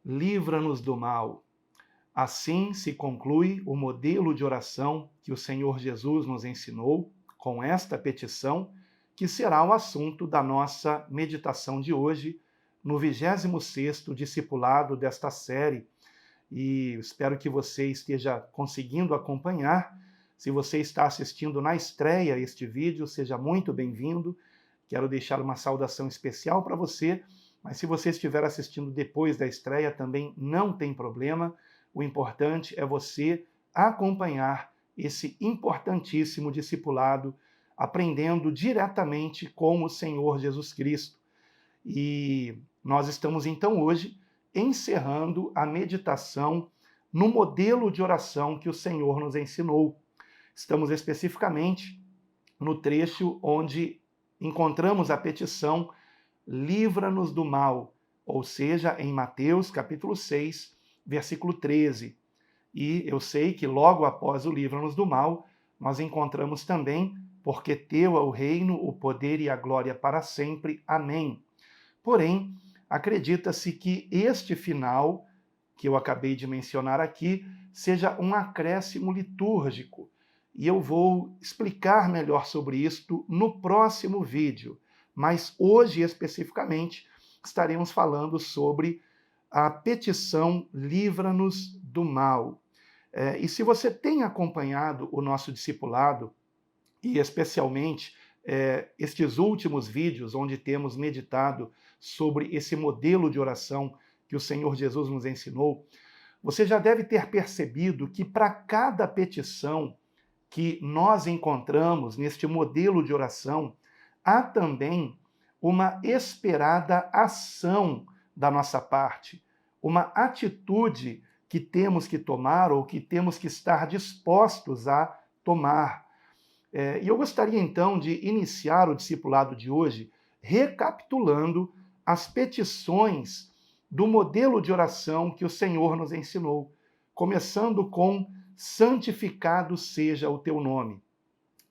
livra-nos do mal. Assim se conclui o modelo de oração que o Senhor Jesus nos ensinou, com esta petição, que será o assunto da nossa meditação de hoje, no 26º discipulado desta série. E espero que você esteja conseguindo acompanhar. Se você está assistindo na estreia este vídeo, seja muito bem-vindo. Quero deixar uma saudação especial para você, mas se você estiver assistindo depois da estreia, também não tem problema. O importante é você acompanhar esse importantíssimo discipulado, aprendendo diretamente com o Senhor Jesus Cristo. E nós estamos então hoje encerrando a meditação no modelo de oração que o Senhor nos ensinou. Estamos especificamente no trecho onde encontramos a petição livra-nos do mal, ou seja, em Mateus capítulo 6, versículo 13. E eu sei que logo após o livra-nos do mal, nós encontramos também, porque teu é o reino, o poder e a glória para sempre. Amém. Porém, acredita-se que este final, que eu acabei de mencionar aqui, seja um acréscimo litúrgico. E eu vou explicar melhor sobre isto no próximo vídeo. Mas hoje, especificamente, estaremos falando sobre a petição livra-nos do mal. E se você tem acompanhado o nosso discipulado, e especialmente estes últimos vídeos onde temos meditado sobre esse modelo de oração que o Senhor Jesus nos ensinou, você já deve ter percebido que para cada petição que nós encontramos neste modelo de oração, há também uma esperada ação da nossa parte, uma atitude que temos que tomar ou que temos que estar dispostos a tomar. E eu gostaria então de iniciar o discipulado de hoje recapitulando as petições do modelo de oração que o Senhor nos ensinou, começando com santificado seja o teu nome.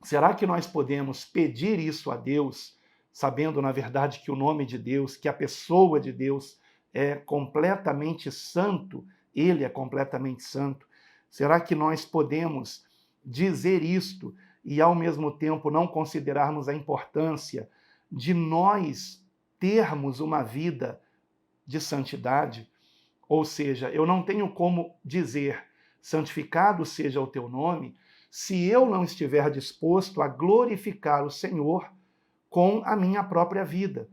Será que nós podemos pedir isso a Deus, sabendo na verdade que o nome de Deus, que a pessoa de Deus é completamente santo, ele é completamente santo? Será que nós podemos dizer isto e ao mesmo tempo não considerarmos a importância de nós termos uma vida de santidade? Ou seja, eu não tenho como dizer santificado seja o teu nome se eu não estiver disposto a glorificar o Senhor com a minha própria vida,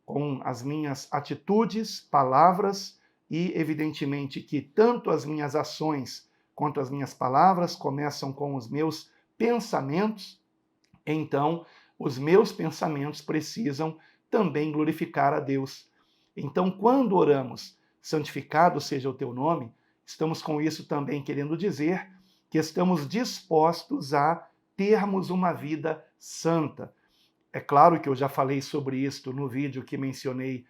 com as minhas atitudes, palavras e, evidentemente, que tanto as minhas ações quanto as minhas palavras começam com os meus pensamentos, então os meus pensamentos precisam também glorificar a Deus. Então, quando oramos, santificado seja o teu nome, estamos com isso também querendo dizer que estamos dispostos a termos uma vida santa. É claro que eu já falei sobre isto no vídeo que mencionei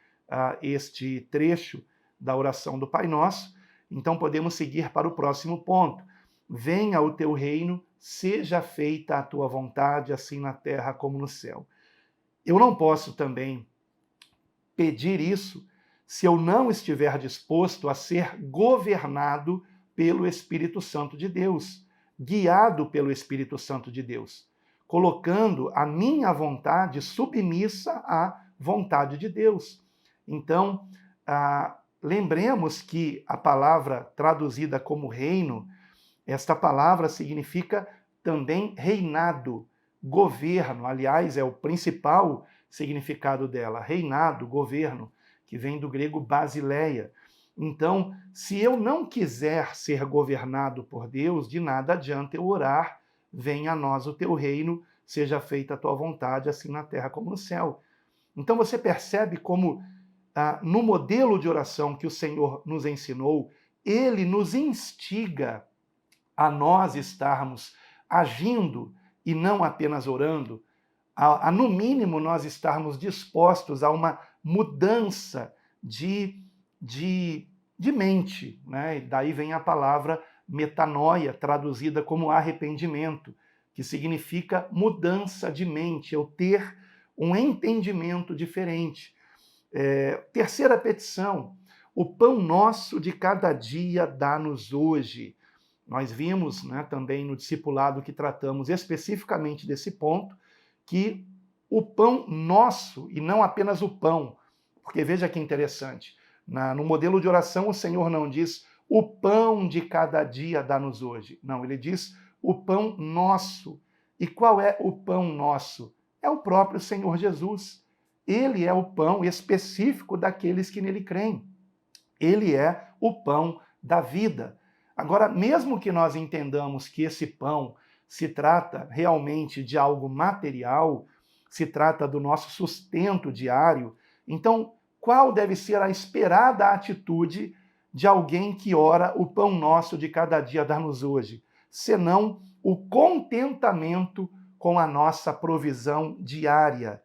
este trecho da oração do Pai Nosso, então podemos seguir para o próximo ponto. Venha o teu reino, seja feita a tua vontade, assim na terra como no céu. Eu não posso também pedir isso se eu não estiver disposto a ser governado pelo Espírito Santo de Deus, guiado pelo Espírito Santo de Deus, colocando a minha vontade submissa à vontade de Deus. Então, lembremos que a palavra traduzida como reino, esta palavra significa também reinado, governo. Aliás, é o principal significado dela, reinado, governo, que vem do grego basileia. Então, se eu não quiser ser governado por Deus, de nada adianta eu orar, venha a nós o teu reino, seja feita a tua vontade, assim na terra como no céu. Então você percebe como, no modelo de oração que o Senhor nos ensinou, ele nos instiga a nós estarmos agindo e não apenas orando, no mínimo nós estarmos dispostos a uma mudança de mente, né? Daí vem a palavra metanoia, traduzida como arrependimento, que significa mudança de mente, eu ter um entendimento diferente. Terceira petição, o pão nosso de cada dia dá-nos hoje. Nós vimos, né, também no discipulado que tratamos especificamente desse ponto, que o pão nosso, e não apenas o pão, porque veja que interessante, no modelo de oração o Senhor não diz o pão de cada dia dá-nos hoje. Não, ele diz o pão nosso. E qual é o pão nosso? É o próprio Senhor Jesus. Ele é o pão específico daqueles que nele creem. Ele é o pão da vida. Agora, mesmo que nós entendamos que esse pão se trata realmente de algo material, se trata do nosso sustento diário, então qual deve ser a esperada atitude de alguém que ora o pão nosso de cada dia dá-nos hoje, senão o contentamento com a nossa provisão diária?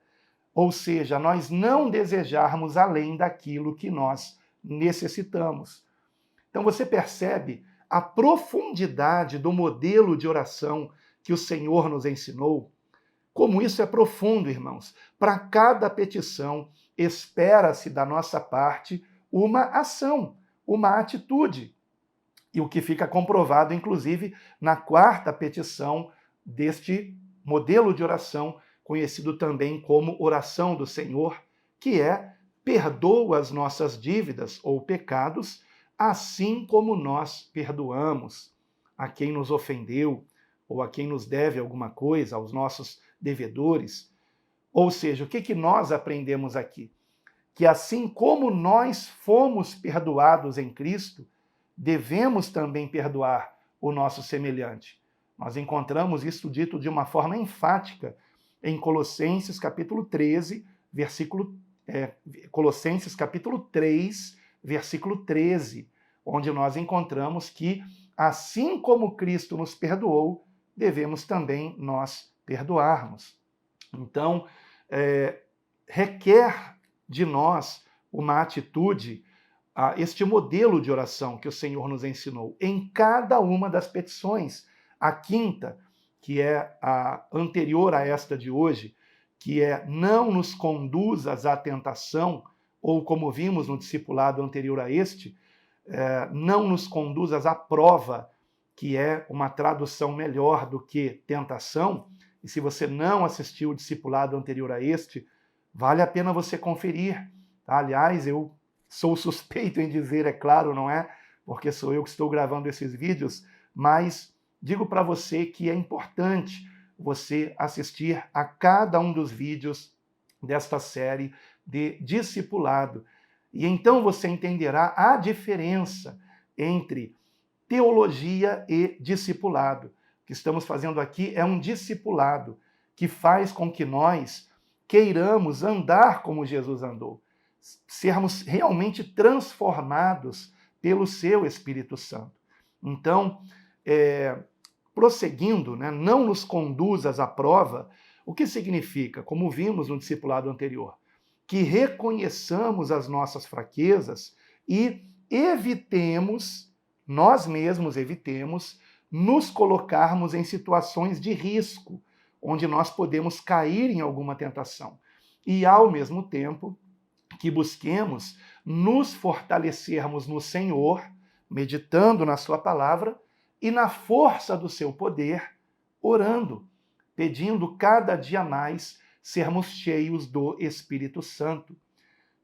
Ou seja, nós não desejarmos além daquilo que nós necessitamos. Então você percebe a profundidade do modelo de oração que o Senhor nos ensinou? Como isso é profundo, irmãos. Para cada petição, espera-se da nossa parte uma ação, uma atitude. E o que fica comprovado, inclusive, na quarta petição deste modelo de oração, conhecido também como oração do Senhor, que é: perdoa as nossas dívidas ou pecados, assim como nós perdoamos a quem nos ofendeu ou a quem nos deve alguma coisa, aos nossos devedores. Ou seja, o que nós aprendemos aqui? Que assim como nós fomos perdoados em Cristo, devemos também perdoar o nosso semelhante. Nós encontramos isso dito de uma forma enfática em Colossenses capítulo 13, Colossenses capítulo 3, versículo 13, onde nós encontramos que, assim como Cristo nos perdoou, devemos também nós perdoarmos. Então, requer de nós uma atitude, este modelo de oração que o Senhor nos ensinou em cada uma das petições. A quinta, que é a anterior a esta de hoje, que é: não nos conduzas à tentação, ou como vimos no discipulado anterior a este, não nos conduzas à prova, que é uma tradução melhor do que tentação. E se você não assistiu o discipulado anterior a este, vale a pena você conferir. Tá? Aliás, eu sou suspeito em dizer, é claro, não é? Porque sou eu que estou gravando esses vídeos, mas digo para você que é importante você assistir a cada um dos vídeos desta série de discipulado. E então você entenderá a diferença entre teologia e discipulado. O que estamos fazendo aqui é um discipulado que faz com que nós queiramos andar como Jesus andou, sermos realmente transformados pelo seu Espírito Santo. Então, prosseguindo, né, não nos conduzas à prova, o que significa, como vimos no discipulado anterior, que reconheçamos as nossas fraquezas e evitemos, nós mesmos evitemos, nos colocarmos em situações de risco, onde nós podemos cair em alguma tentação. E, ao mesmo tempo, que busquemos nos fortalecermos no Senhor, meditando na sua palavra, e na força do seu poder, orando, pedindo cada dia mais sermos cheios do Espírito Santo.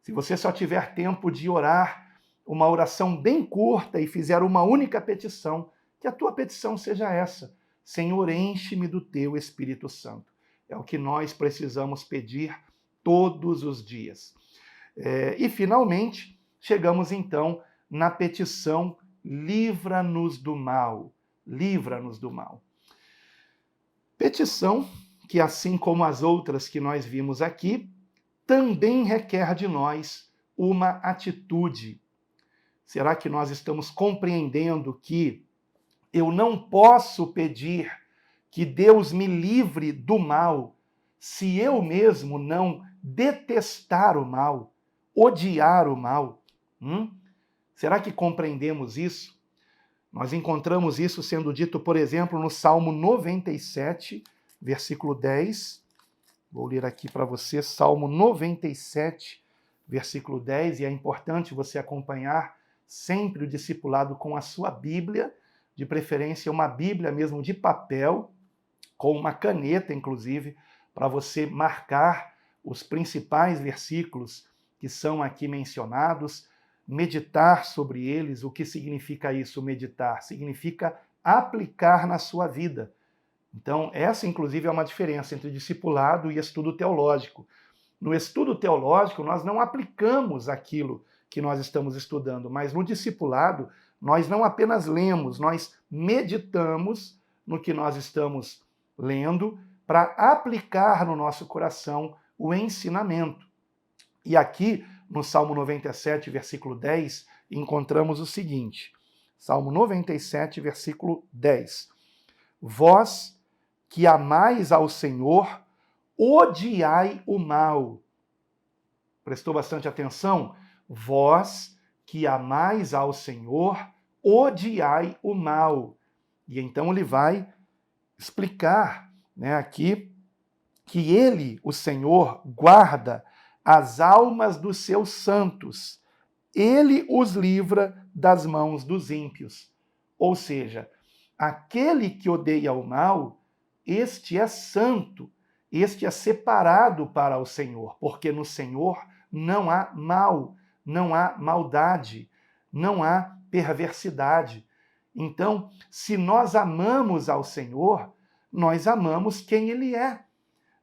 Se você só tiver tempo de orar uma oração bem curta e fizer uma única petição, que a tua petição seja essa: Senhor, enche-me do teu Espírito Santo. É o que nós precisamos pedir todos os dias. E, finalmente, chegamos então na petição: livra-nos do mal. Livra-nos do mal. Petição que, assim como as outras que nós vimos aqui, também requer de nós uma atitude. Será que nós estamos compreendendo que eu não posso pedir que Deus me livre do mal se eu mesmo não detestar o mal, odiar o mal? Será que compreendemos isso? Nós encontramos isso sendo dito, por exemplo, no Salmo 97, versículo 10. Vou ler aqui para você, Salmo 97, versículo 10, e é importante você acompanhar sempre o discipulado com a sua Bíblia, de preferência uma Bíblia mesmo de papel, com uma caneta, inclusive, para você marcar os principais versículos que são aqui mencionados, meditar sobre eles. O que significa isso, meditar? Significa aplicar na sua vida. Então, essa, inclusive, é uma diferença entre discipulado e estudo teológico. No estudo teológico, nós não aplicamos aquilo que nós estamos estudando, mas no discipulado, nós não apenas lemos, nós meditamos no que nós estamos lendo para aplicar no nosso coração o ensinamento. E aqui, no Salmo 97, versículo 10, encontramos o seguinte. Salmo 97, versículo 10. Vós que amais ao Senhor, odiai o mal. Prestou bastante atenção? Vós que amais ao Senhor, odiai o mal. E então ele vai explicar, aqui que ele, o Senhor, guarda as almas dos seus santos. Ele os livra das mãos dos ímpios. Ou seja, aquele que odeia o mal, este é santo, este é separado para o Senhor, porque no Senhor não há mal, não há maldade, não há perversidade. Então, se nós amamos ao Senhor, nós amamos quem Ele é.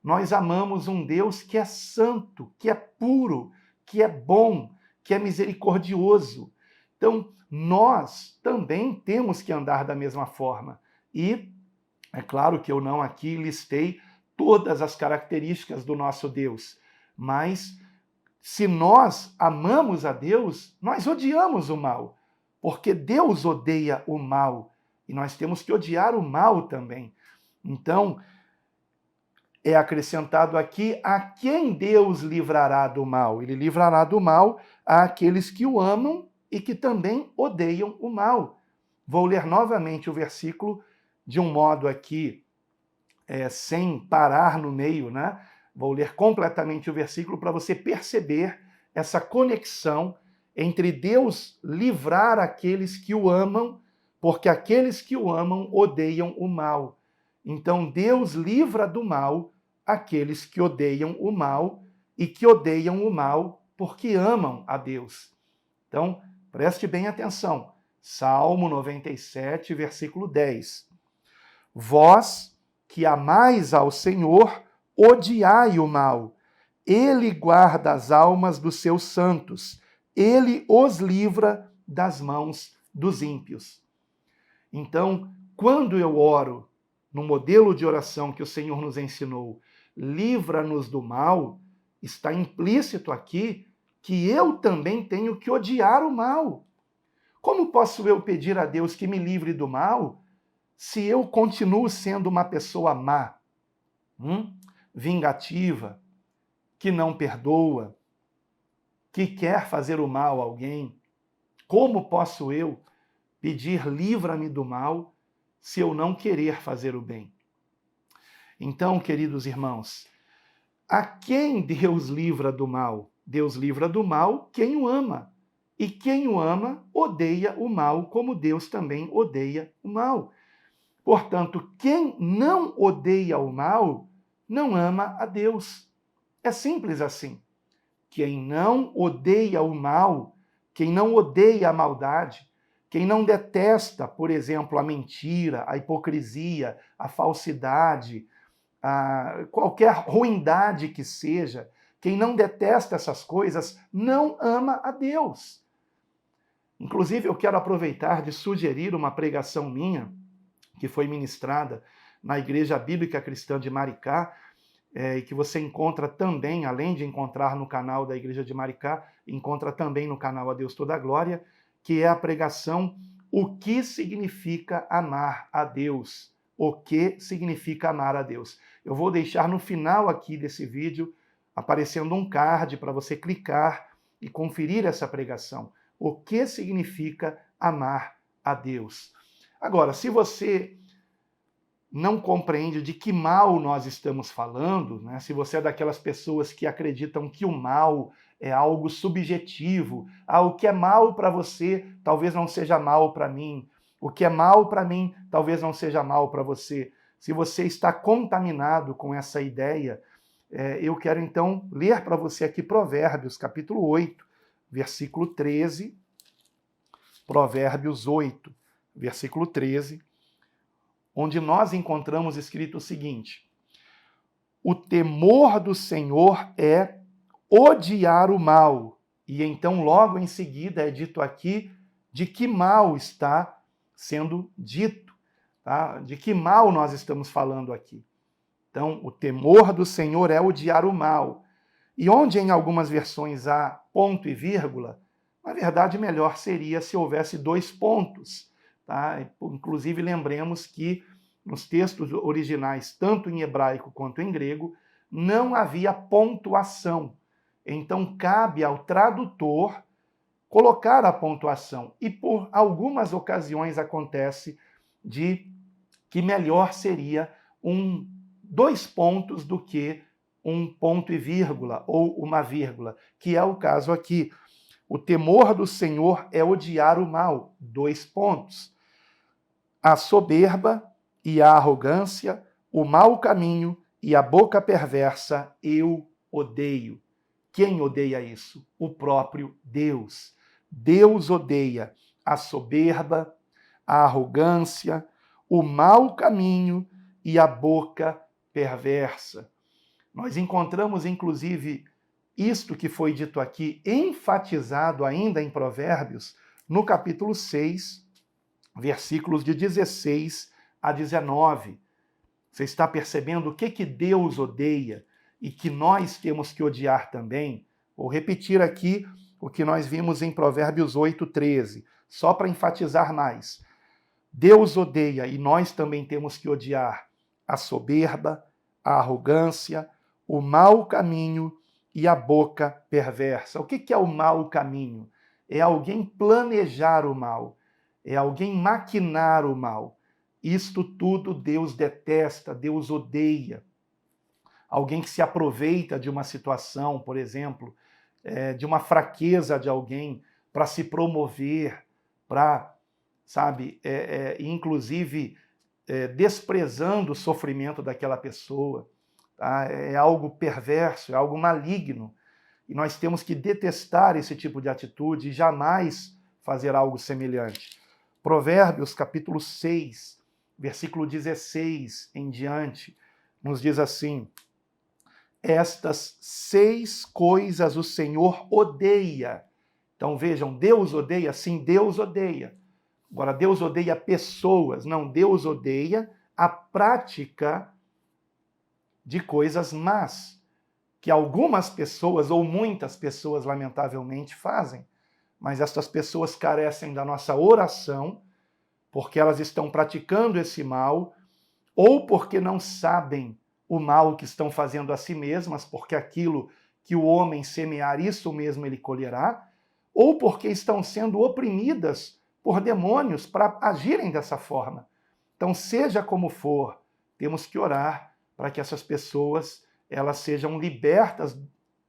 Nós amamos um Deus que é santo, que é puro, que é bom, que é misericordioso. Então, nós também temos que andar da mesma forma. E é claro que eu não aqui listei todas as características do nosso Deus, mas se nós amamos a Deus, nós odiamos o mal, porque Deus odeia o mal e nós temos que odiar o mal também. Então, é acrescentado aqui a quem Deus livrará do mal. Ele livrará do mal àqueles que o amam e que também odeiam o mal. Vou ler novamente o versículo de um modo aqui, sem parar no meio, Vou ler completamente o versículo para você perceber essa conexão entre Deus livrar aqueles que o amam, porque aqueles que o amam odeiam o mal. Então Deus livra do mal aqueles que odeiam o mal e que odeiam o mal porque amam a Deus. Então, preste bem atenção. Salmo 97, versículo 10. Vós que amais ao Senhor, odiai o mal. Ele guarda as almas dos seus santos. Ele os livra das mãos dos ímpios. Então, quando eu oro no modelo de oração que o Senhor nos ensinou, livra-nos do mal, está implícito aqui que eu também tenho que odiar o mal. Como posso eu pedir a Deus que me livre do mal se eu continuo sendo uma pessoa má, vingativa, que não perdoa, que quer fazer o mal a alguém? Como posso eu pedir livra-me do mal se eu não querer fazer o bem? Então, queridos irmãos, a quem Deus livra do mal? Deus livra do mal quem o ama. E quem o ama odeia o mal, como Deus também odeia o mal. Portanto, quem não odeia o mal, não ama a Deus. É simples assim. Quem não odeia o mal, quem não odeia a maldade, quem não detesta, por exemplo, a mentira, a hipocrisia, a falsidade, qualquer ruindade que seja, quem não detesta essas coisas, não ama a Deus. Inclusive, eu quero aproveitar de sugerir uma pregação minha, que foi ministrada na Igreja Bíblica Cristã de Maricá, e que você encontra também, além de encontrar no canal da Igreja de Maricá, encontra também no canal A Deus Toda a Glória, que é a pregação O que significa amar a Deus? O que significa amar a Deus? Eu vou deixar no final aqui desse vídeo, aparecendo um card para você clicar e conferir essa pregação. O que significa amar a Deus? Agora, se você não compreende de que mal nós estamos falando, se você é daquelas pessoas que acreditam que o mal é algo subjetivo. O que é mal para você talvez não seja mal para mim. O que é mal para mim talvez não seja mal para você. Se você está contaminado com essa ideia, eu quero então ler para você aqui Provérbios, capítulo 8, versículo 13. Provérbios 8, versículo 13, onde nós encontramos escrito o seguinte: o temor do Senhor é odiar o mal. E então, logo em seguida, é dito aqui de que mal está sendo dito, tá? De que mal nós estamos falando aqui. Então, o temor do Senhor é odiar o mal. E onde em algumas versões há ponto e vírgula, na verdade, melhor seria se houvesse 2 pontos. Tá? Inclusive, lembremos que nos textos originais, tanto em hebraico quanto em grego, não havia pontuação. Então, cabe ao tradutor colocar a pontuação. E por algumas ocasiões acontece de que melhor seria 2 pontos do que um ponto e vírgula ou uma vírgula, que é o caso aqui. O temor do Senhor é odiar o mal. 2 pontos. A soberba e a arrogância, o mau caminho e a boca perversa eu odeio. Quem odeia isso? O próprio Deus. Deus odeia a soberba, a arrogância, o mau caminho e a boca perversa. Nós encontramos, inclusive, isto que foi dito aqui, enfatizado ainda em Provérbios, no capítulo 6, versículos de 16 a 19. Você está percebendo o que Deus odeia e que nós temos que odiar também? Vou repetir aqui o que nós vimos em Provérbios 8, 13, só para enfatizar mais. Deus odeia, e nós também temos que odiar, a soberba, a arrogância, o mau caminho e a boca perversa. O que é o mau caminho? É alguém planejar o mal, é alguém maquinar o mal. Isto tudo Deus detesta, Deus odeia. Alguém que se aproveita de uma situação, por exemplo, de uma fraqueza de alguém para se promover, para, inclusive desprezando o sofrimento daquela pessoa. Tá? É algo perverso, é algo maligno. E nós temos que detestar esse tipo de atitude e jamais fazer algo semelhante. Provérbios, capítulo 6, versículo 16 em diante, nos diz assim: estas 6 coisas o Senhor odeia. Então vejam, Deus odeia? Sim, Deus odeia. Agora, Deus odeia pessoas. Não, Deus odeia a prática de coisas más, que algumas pessoas, ou muitas pessoas, lamentavelmente, fazem. Mas estas pessoas carecem da nossa oração, porque elas estão praticando esse mal, ou porque não sabem o mal que estão fazendo a si mesmas, porque aquilo que o homem semear, isso mesmo ele colherá, ou porque estão sendo oprimidas por demônios para agirem dessa forma. Então, seja como for, temos que orar para que essas pessoas elas sejam libertas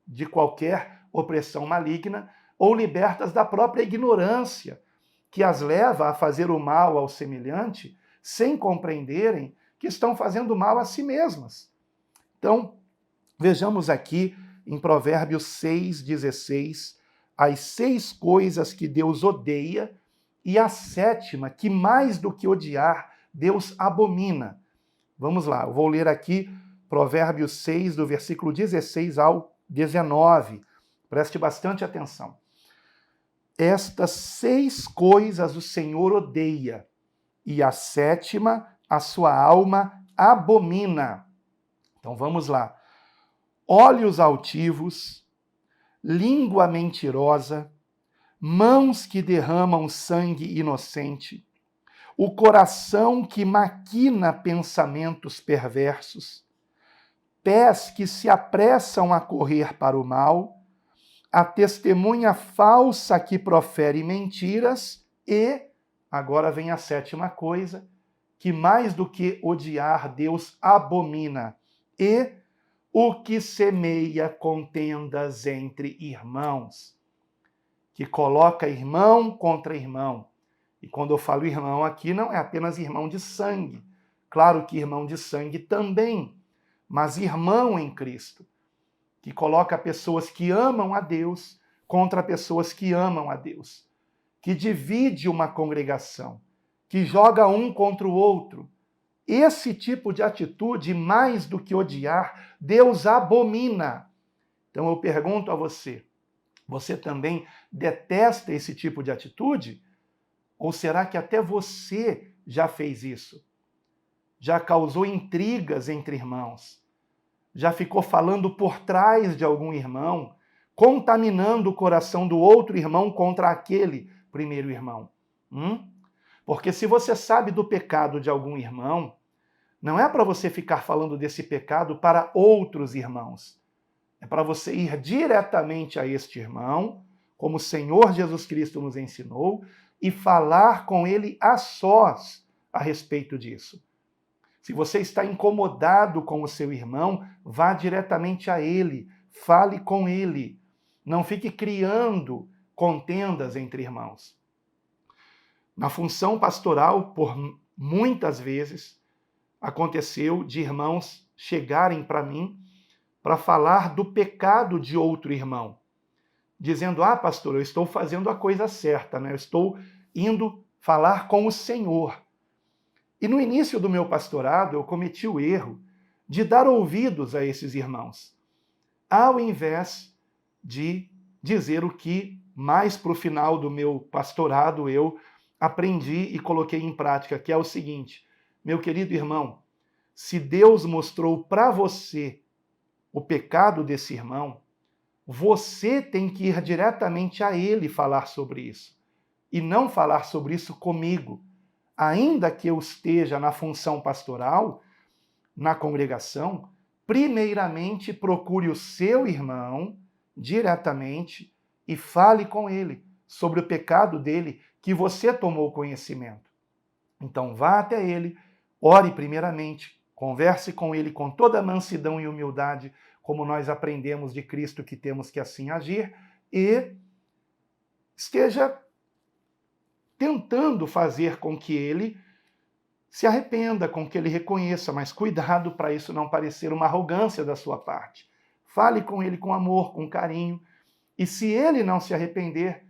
de qualquer opressão maligna ou libertas da própria ignorância que as leva a fazer o mal ao semelhante sem compreenderem que estão fazendo mal a si mesmas. Então, vejamos aqui em Provérbios 6,16, as 6 coisas que Deus odeia e a 7ª, que mais do que odiar, Deus abomina. Vamos lá, eu vou ler aqui Provérbios 6, do versículo 16 ao 19. Preste bastante atenção. Estas 6 coisas o Senhor odeia, e a 7ª a sua alma abomina. Então vamos lá. Olhos altivos, língua mentirosa, mãos que derramam sangue inocente, o coração que maquina pensamentos perversos, pés que se apressam a correr para o mal, a testemunha falsa que profere mentiras e, agora vem a 7ª coisa, que mais do que odiar, Deus abomina, e o que semeia contendas entre irmãos, que coloca irmão contra irmão. E quando eu falo irmão aqui, não é apenas irmão de sangue. Claro que irmão de sangue também, mas irmão em Cristo, que coloca pessoas que amam a Deus contra pessoas que amam a Deus, que divide uma congregação, que joga um contra o outro. Esse tipo de atitude, mais do que odiar, Deus abomina. Então eu pergunto a você, você também detesta esse tipo de atitude? Ou será que até você já fez isso? Já causou intrigas entre irmãos? Já ficou falando por trás de algum irmão, contaminando o coração do outro irmão contra aquele primeiro irmão? Porque se você sabe do pecado de algum irmão, não é para você ficar falando desse pecado para outros irmãos. É para você ir diretamente a este irmão, como o Senhor Jesus Cristo nos ensinou, e falar com ele a sós a respeito disso. Se você está incomodado com o seu irmão, vá diretamente a ele, fale com ele. Não fique criando contendas entre irmãos. Na função pastoral, por muitas vezes, aconteceu de irmãos chegarem para mim para falar do pecado de outro irmão, dizendo: ah, pastor, eu estou fazendo a coisa certa, né? Eu estou indo falar com o Senhor. E no início do meu pastorado, eu cometi o erro de dar ouvidos a esses irmãos, ao invés de dizer o que, mais para o final do meu pastorado, eu aprendi e coloquei em prática, que é o seguinte: meu querido irmão, se Deus mostrou para você o pecado desse irmão, você tem que ir diretamente a ele falar sobre isso, e não falar sobre isso comigo. Ainda que eu esteja na função pastoral, na congregação, primeiramente procure o seu irmão diretamente e fale com ele sobre o pecado dele que você tomou conhecimento. Então vá até ele, ore primeiramente, converse com ele com toda mansidão e humildade, como nós aprendemos de Cristo que temos que assim agir, e esteja tentando fazer com que ele se arrependa, com que ele reconheça, mas cuidado para isso não parecer uma arrogância da sua parte. Fale com ele com amor, com carinho, e se ele não se arrepender,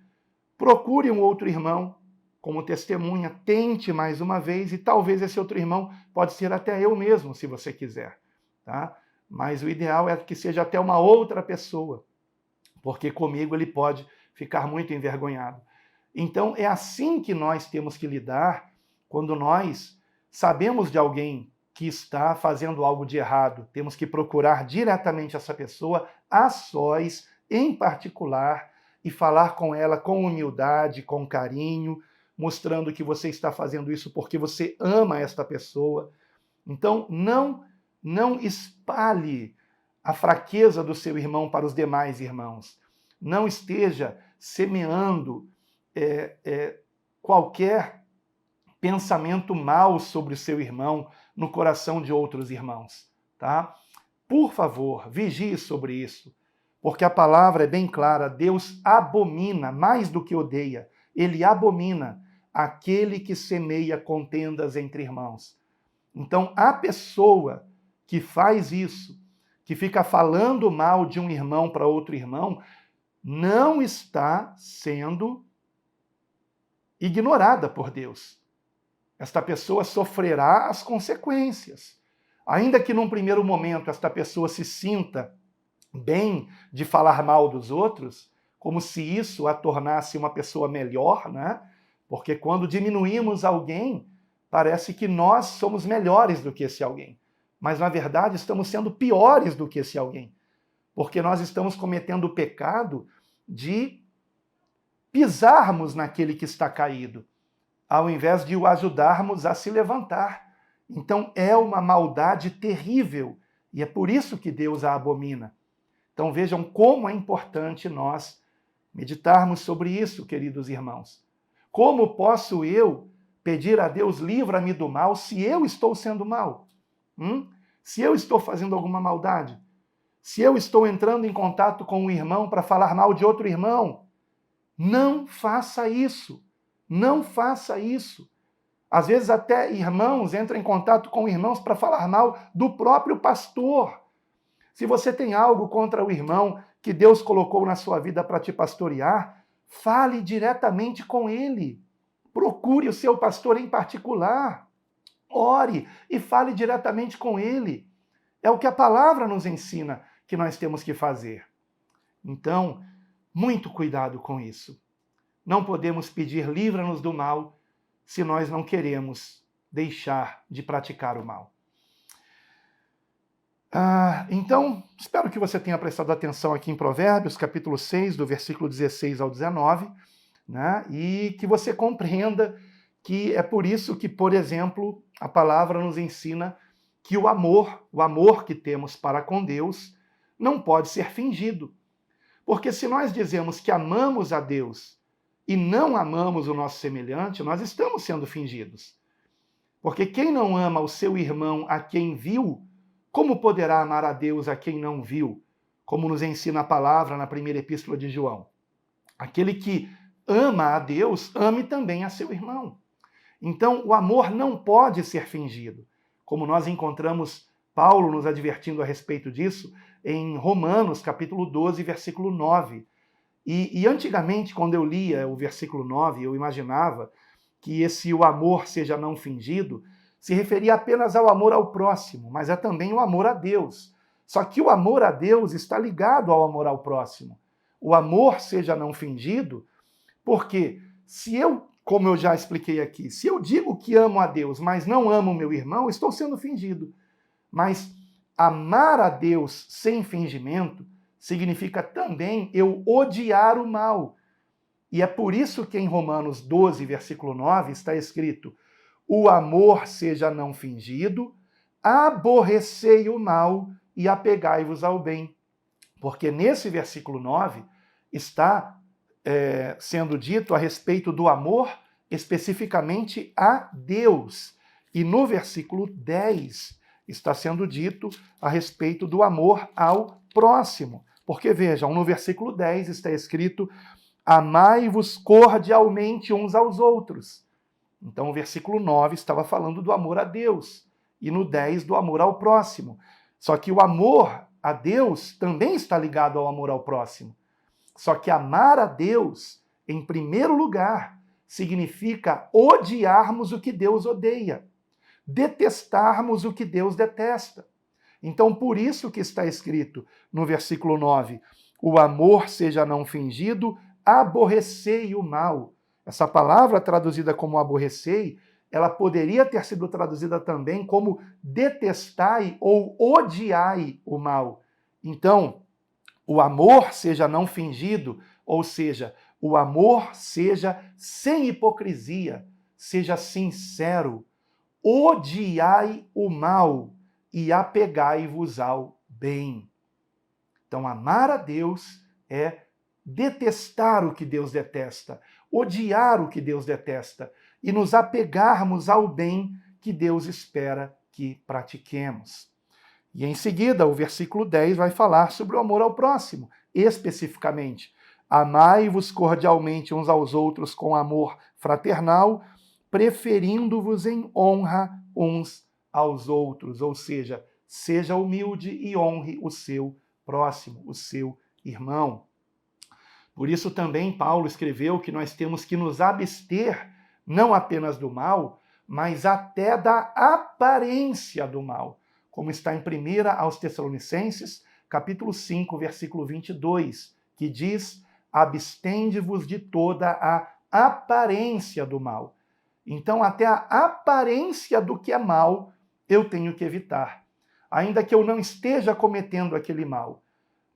procure um outro irmão como testemunha, tente mais uma vez, e talvez esse outro irmão pode ser até eu mesmo, se você quiser, tá? Mas o ideal é que seja até uma outra pessoa, porque comigo ele pode ficar muito envergonhado. Então, é assim que nós temos que lidar quando nós sabemos de alguém que está fazendo algo de errado. Temos que procurar diretamente essa pessoa, a sós, em particular, e falar com ela com humildade, com carinho, mostrando que você está fazendo isso porque você ama esta pessoa. Então, não espalhe a fraqueza do seu irmão para os demais irmãos. Não esteja semeando qualquer pensamento mau sobre o seu irmão no coração de outros irmãos, tá? Por favor, vigie sobre isso, porque a palavra é bem clara: Deus abomina, mais do que odeia, ele abomina aquele que semeia contendas entre irmãos. Então, a pessoa que faz isso, que fica falando mal de um irmão para outro irmão, não está sendo ignorada por Deus. Esta pessoa sofrerá as consequências. Ainda que num primeiro momento esta pessoa se sinta bem de falar mal dos outros, como se isso a tornasse uma pessoa melhor, né? Porque quando diminuímos alguém, parece que nós somos melhores do que esse alguém. Mas na verdade estamos sendo piores do que esse alguém. Porque nós estamos cometendo o pecado de pisarmos naquele que está caído, ao invés de o ajudarmos a se levantar. Então é uma maldade terrível, e é por isso que Deus a abomina. Então vejam como é importante nós meditarmos sobre isso, queridos irmãos. Como posso eu pedir a Deus: livra-me do mal, se eu estou sendo mal? Se eu estou fazendo alguma maldade? Se eu estou entrando em contato com um irmão para falar mal de outro irmão, não faça isso. Não faça isso. Às vezes até irmãos entram em contato com irmãos para falar mal do próprio pastor. Se você tem algo contra o irmão que Deus colocou na sua vida para te pastorear, fale diretamente com ele. Procure o seu pastor em particular. Ore e fale diretamente com ele. É o que a palavra nos ensina que nós temos que fazer. Então, muito cuidado com isso. Não podemos pedir livra-nos do mal se nós não queremos deixar de praticar o mal. Então, espero que você tenha prestado atenção aqui em Provérbios, capítulo 6, do versículo 16 ao 19, né? E que você compreenda que é por isso que, por exemplo, a palavra nos ensina que o amor que temos para com Deus, não pode ser fingido. Porque se nós dizemos que amamos a Deus e não amamos o nosso semelhante, nós estamos sendo fingidos. Porque quem não ama o seu irmão a quem viu, como poderá amar a Deus a quem não viu? Como nos ensina a palavra na primeira epístola de João. Aquele que ama a Deus, ame também a seu irmão. Então, o amor não pode ser fingido. Como nós encontramos Paulo nos advertindo a respeito disso em Romanos, capítulo 12, versículo 9. E antigamente, quando eu lia o versículo 9, eu imaginava que o amor seja não fingido se referia apenas ao amor ao próximo, mas é também o amor a Deus. Só que o amor a Deus está ligado ao amor ao próximo. O amor seja não fingido, porque se eu, como eu já expliquei aqui, se eu digo que amo a Deus, mas não amo o meu irmão, estou sendo fingido. Mas amar a Deus sem fingimento significa também eu odiar o mal. E é por isso que em Romanos 12, versículo 9, está escrito: o amor seja não fingido, aborrecei o mal e apegai-vos ao bem. Porque nesse versículo 9 está sendo dito a respeito do amor especificamente a Deus. E no versículo 10 está sendo dito a respeito do amor ao próximo. Porque vejam, no versículo 10 está escrito: amai-vos cordialmente uns aos outros. Então o versículo 9 estava falando do amor a Deus, e no 10 do amor ao próximo. Só que o amor a Deus também está ligado ao amor ao próximo. Só que amar a Deus, em primeiro lugar, significa odiarmos o que Deus odeia, detestarmos o que Deus detesta. Então, por isso que está escrito no versículo 9: o amor seja não fingido, aborrecei o mal. Essa palavra traduzida como aborrecei, ela poderia ter sido traduzida também como detestai ou odiai o mal. Então, o amor seja não fingido, ou seja, o amor seja sem hipocrisia, seja sincero. Odiai o mal e apegai-vos ao bem. Então, amar a Deus é detestar o que Deus detesta, odiar o que Deus detesta e nos apegarmos ao bem que Deus espera que pratiquemos. E em seguida, o versículo 10 vai falar sobre o amor ao próximo, especificamente. Amai-vos cordialmente uns aos outros com amor fraternal, preferindo-vos em honra uns aos outros. Ou seja, seja humilde e honre o seu próximo, o seu irmão. Por isso também Paulo escreveu que nós temos que nos abster não apenas do mal, mas até da aparência do mal, como está em 1 aos Tessalonicenses, capítulo 5, versículo 22, que diz: abstende-vos de toda a aparência do mal. Então, até a aparência do que é mal, eu tenho que evitar, ainda que eu não esteja cometendo aquele mal.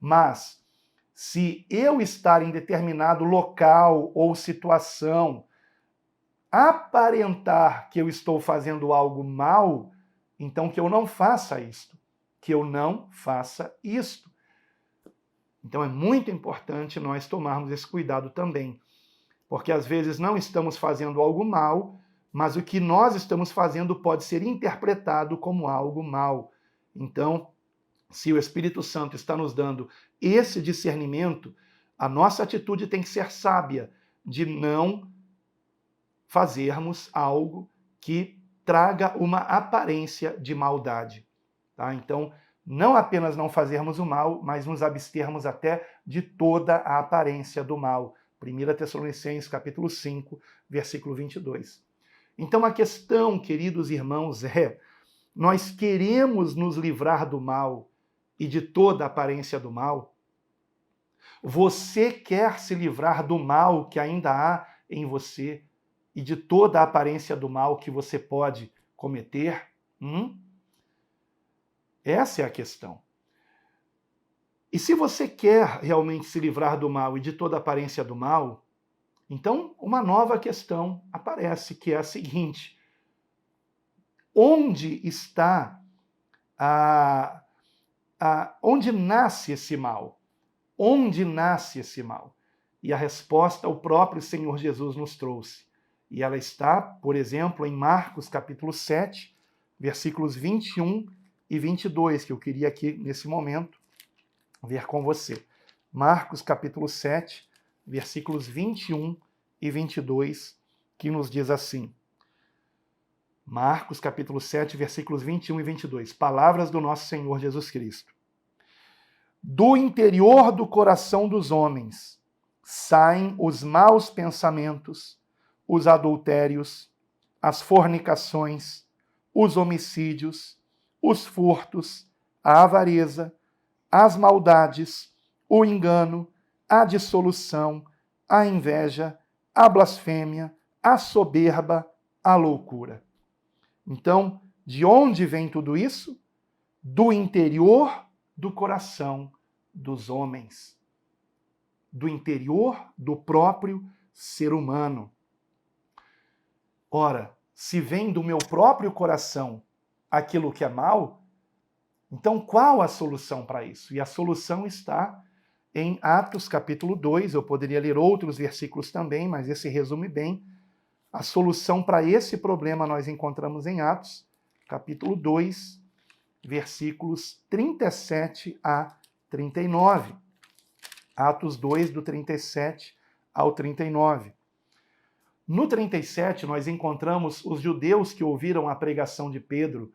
Mas, se eu estar em determinado local ou situação, aparentar que eu estou fazendo algo mal, então que eu não faça isto, que eu não faça isto. Então é muito importante nós tomarmos esse cuidado também, porque às vezes não estamos fazendo algo mal, mas o que nós estamos fazendo pode ser interpretado como algo mal. Então, se o Espírito Santo está nos dando esse discernimento, a nossa atitude tem que ser sábia, de não fazermos algo que traga uma aparência de maldade. Tá? Então, não apenas não fazermos o mal, mas nos abstermos até de toda a aparência do mal. 1 Tessalonicenses capítulo 5, versículo 22. Então a questão, queridos irmãos, é: nós queremos nos livrar do mal e de toda a aparência do mal? Você quer se livrar do mal que ainda há em você e de toda a aparência do mal que você pode cometer? Essa é a questão. E se você quer realmente se livrar do mal e de toda a aparência do mal, então uma nova questão aparece, que é a seguinte: onde está onde nasce esse mal? Onde nasce esse mal? E a resposta o próprio Senhor Jesus nos trouxe. E ela está, por exemplo, em Marcos capítulo 7, versículos 21 e 22, que eu queria aqui, nesse momento, ver com você. Marcos capítulo 7, versículos 21 e 22, que nos diz assim. Marcos capítulo 7, versículos 21 e 22. Palavras do nosso Senhor Jesus Cristo. Do interior do coração dos homens saem os maus pensamentos, os adultérios, as fornicações, os homicídios, os furtos, a avareza, as maldades, o engano, a dissolução, a inveja, a blasfêmia, a soberba, a loucura. Então, de onde vem tudo isso? Do interior do coração dos homens, do interior do próprio ser humano. Ora, se vem do meu próprio coração aquilo que é mal, então qual a solução para isso? E a solução está em Atos capítulo 2, eu poderia ler outros versículos também, mas esse resume bem. A solução para esse problema nós encontramos em Atos capítulo 2, versículos 37 a 39. Atos 2, do 37 ao 39. No 37, nós encontramos os judeus que ouviram a pregação de Pedro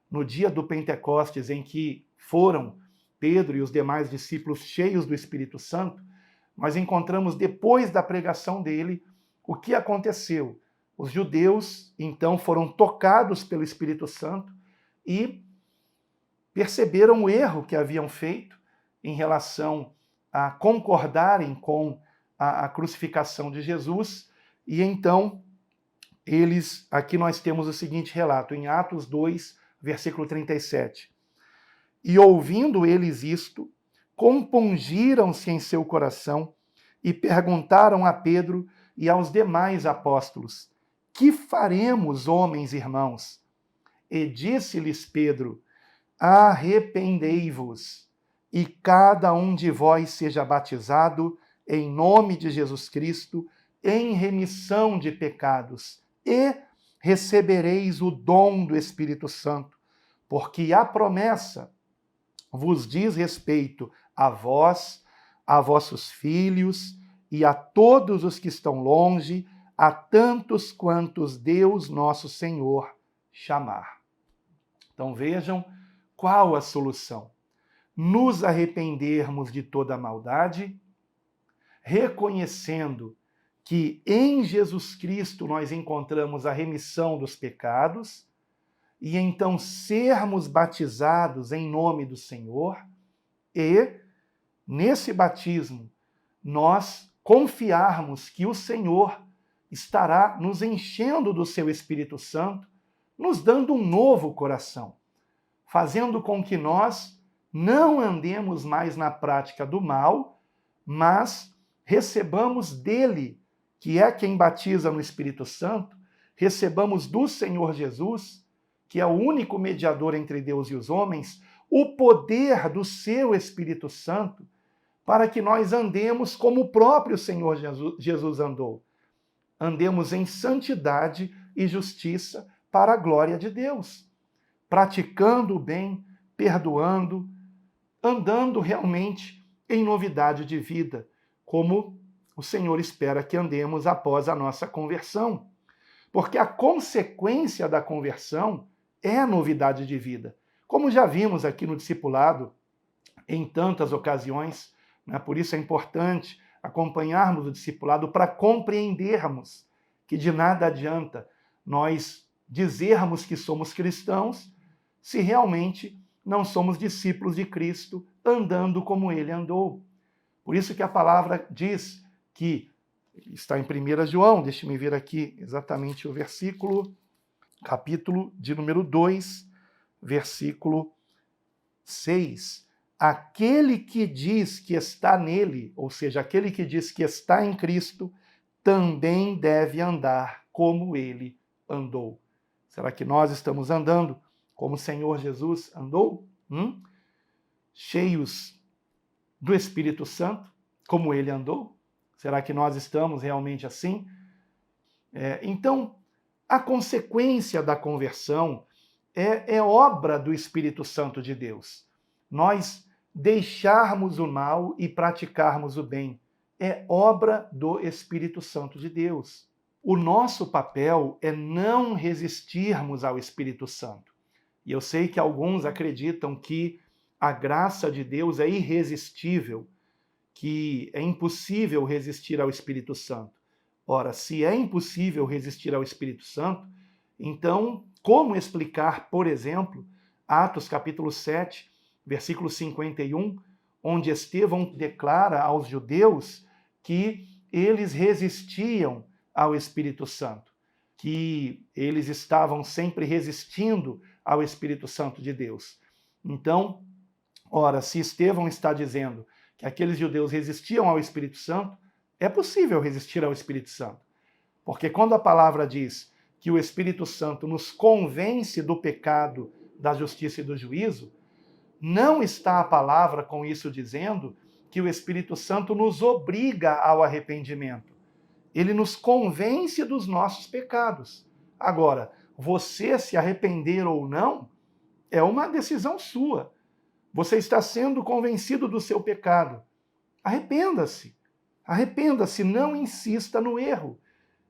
no dia do Pentecostes, em que foram Pedro e os demais discípulos cheios do Espírito Santo. Nós encontramos, depois da pregação dele, o que aconteceu. Os judeus, então, foram tocados pelo Espírito Santo e perceberam o erro que haviam feito em relação a concordarem com a crucificação de Jesus. E então, aqui nós temos o seguinte relato, em Atos 2, versículo 37. E ouvindo eles isto, compungiram-se em seu coração e perguntaram a Pedro e aos demais apóstolos: que faremos, homens irmãos? E disse-lhes Pedro: arrependei-vos, e cada um de vós seja batizado em nome de Jesus Cristo, em remissão de pecados, e recebereis o dom do Espírito Santo, porque a promessa vos diz respeito a vós, a vossos filhos e a todos os que estão longe, a tantos quantos Deus nosso Senhor chamar. Então vejam qual a solução. Nos arrependermos de toda a maldade, reconhecendo que em Jesus Cristo nós encontramos a remissão dos pecados, e então sermos batizados em nome do Senhor, e nesse batismo nós confiarmos que o Senhor estará nos enchendo do seu Espírito Santo, nos dando um novo coração, fazendo com que nós não andemos mais na prática do mal, mas recebamos dele, que é quem batiza no Espírito Santo, recebamos do Senhor Jesus, que é o único mediador entre Deus e os homens, o poder do seu Espírito Santo, para que nós andemos como o próprio Senhor Jesus andou. Andemos em santidade e justiça para a glória de Deus, praticando o bem, perdoando, andando realmente em novidade de vida, como o Senhor espera que andemos após a nossa conversão. Porque a consequência da conversão é a novidade de vida. Como já vimos aqui no discipulado, em tantas ocasiões, né? Por isso é importante acompanharmos o discipulado para compreendermos que de nada adianta nós dizermos que somos cristãos se realmente não somos discípulos de Cristo andando como ele andou. Por isso que a palavra diz que, está em 1 João, deixe-me ver aqui exatamente o versículo, capítulo de número 2, versículo 6. Aquele que diz que está nele, ou seja, aquele que diz que está em Cristo, também deve andar como ele andou. Será que nós estamos andando como o Senhor Jesus andou? Cheios do Espírito Santo, como ele andou? Será que nós estamos realmente assim? Então, a consequência da conversão é obra do Espírito Santo de Deus. Nós deixarmos o mal e praticarmos o bem. É obra do Espírito Santo de Deus. O nosso papel é não resistirmos ao Espírito Santo. E eu sei que alguns acreditam que a graça de Deus é irresistível, que é impossível resistir ao Espírito Santo. Ora, se é impossível resistir ao Espírito Santo, então como explicar, por exemplo, Atos capítulo 7, versículo 51, onde Estevão declara aos judeus que eles resistiam ao Espírito Santo, que eles estavam sempre resistindo ao Espírito Santo de Deus. Então, ora, se Estevão está dizendo que aqueles judeus resistiam ao Espírito Santo, é possível resistir ao Espírito Santo. Porque quando a palavra diz que o Espírito Santo nos convence do pecado, da justiça e do juízo, não está a palavra com isso dizendo que o Espírito Santo nos obriga ao arrependimento. Ele nos convence dos nossos pecados. Agora, você se arrepender ou não é uma decisão sua. Você está sendo convencido do seu pecado. Arrependa-se. Arrependa-se, não insista no erro.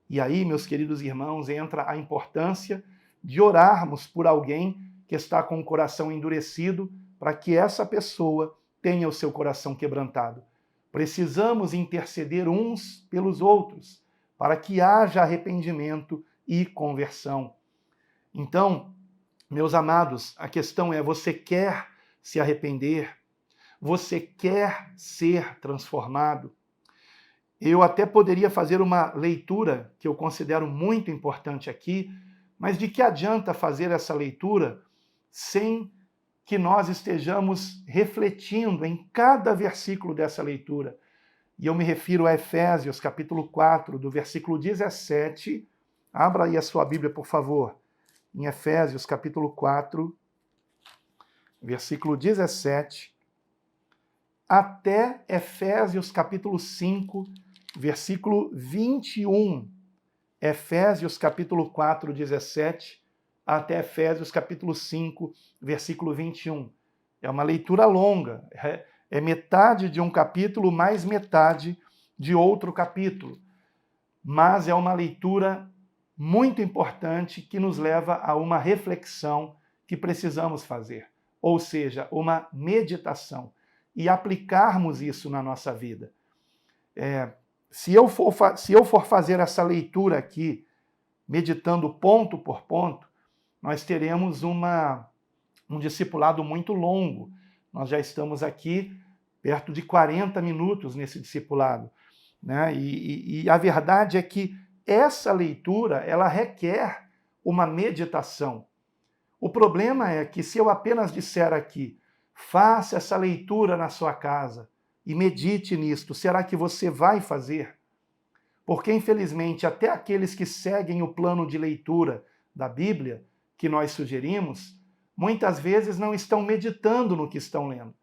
E aí, meus queridos irmãos, entra a importância de orarmos por alguém que está com o coração endurecido, para que essa pessoa tenha o seu coração quebrantado. Precisamos interceder uns pelos outros, para que haja arrependimento e conversão. Então, meus amados, a questão é: você quer se arrepender? Você quer ser transformado? Eu até poderia fazer uma leitura que eu considero muito importante aqui, mas de que adianta fazer essa leitura sem que nós estejamos refletindo em cada versículo dessa leitura? E eu me refiro a Efésios, capítulo 4, do versículo 17. Abra aí a sua Bíblia, por favor. Em Efésios, capítulo 4, versículo 17, até Efésios, capítulo 5, versículo 21. Efésios, capítulo 4, 17, até Efésios, capítulo 5, versículo 21. É uma leitura longa, é metade de um capítulo mais metade de outro capítulo. Mas é uma leitura muito importante que nos leva a uma reflexão que precisamos fazer, ou seja, uma meditação, e aplicarmos isso na nossa vida. Se eu for fazer essa leitura aqui, meditando ponto por ponto, nós teremos um discipulado muito longo. Nós já estamos aqui perto de 40 minutos nesse discipulado, né? E a verdade é que essa leitura, ela requer uma meditação. O problema é que se eu apenas disser aqui, faça essa leitura na sua casa e medite nisto, será que você vai fazer? Porque, infelizmente, até aqueles que seguem o plano de leitura da Bíblia que nós sugerimos, muitas vezes não estão meditando no que estão lendo.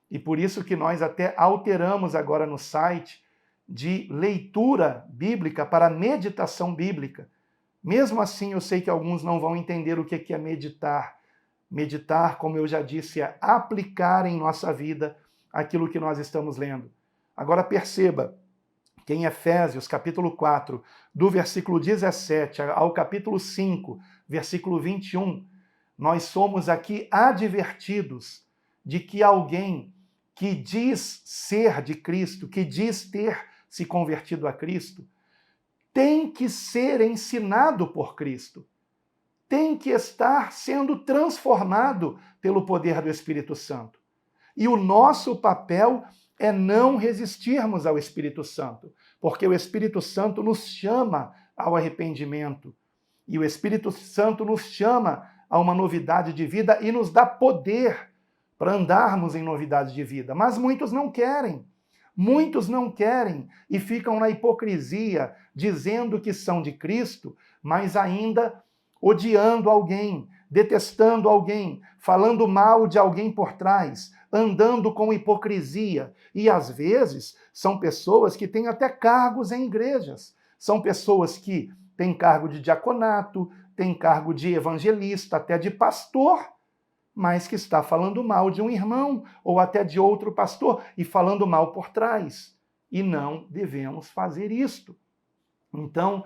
E por isso que nós até alteramos agora no site de leitura bíblica para meditação bíblica. Mesmo assim, eu sei que alguns não vão entender o que é meditar, Meditar, como eu já disse, é aplicar em nossa vida aquilo que nós estamos lendo. Agora perceba que em Efésios, capítulo 4, do versículo 17 ao capítulo 5, versículo 21, nós somos aqui advertidos de que alguém que diz ser de Cristo, que diz ter se convertido a Cristo, tem que ser ensinado por Cristo, tem que estar sendo transformado pelo poder do Espírito Santo. E o nosso papel é não resistirmos ao Espírito Santo, porque o Espírito Santo nos chama ao arrependimento, e o Espírito Santo nos chama a uma novidade de vida e nos dá poder para andarmos em novidade de vida. Mas muitos não querem. Muitos não querem e ficam na hipocrisia, dizendo que são de Cristo, mas ainda odiando alguém, detestando alguém, falando mal de alguém por trás, andando com hipocrisia. E às vezes são pessoas que têm até cargos em igrejas. São pessoas que têm cargo de diaconato, têm cargo de evangelista, até de pastor, mas que está falando mal de um irmão ou até de outro pastor e falando mal por trás. E não devemos fazer isto. Então,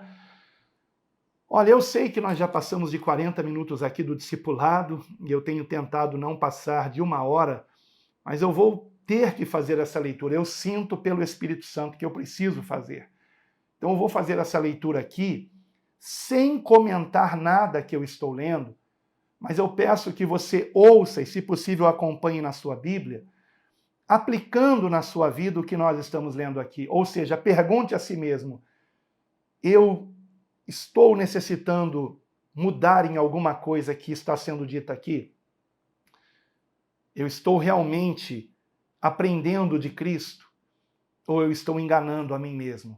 olha, eu sei que nós já passamos de 40 minutos aqui do discipulado e eu tenho tentado não passar de 1 hora, mas eu vou ter que fazer essa leitura. Eu sinto pelo Espírito Santo que eu preciso fazer. Então eu vou fazer essa leitura aqui sem comentar nada que eu estou lendo, mas eu peço que você ouça e, se possível, acompanhe na sua Bíblia, aplicando na sua vida o que nós estamos lendo aqui. Ou seja, pergunte a si mesmo, eu estou necessitando mudar em alguma coisa que está sendo dita aqui? Eu estou realmente aprendendo de Cristo? Ou eu estou enganando a mim mesmo?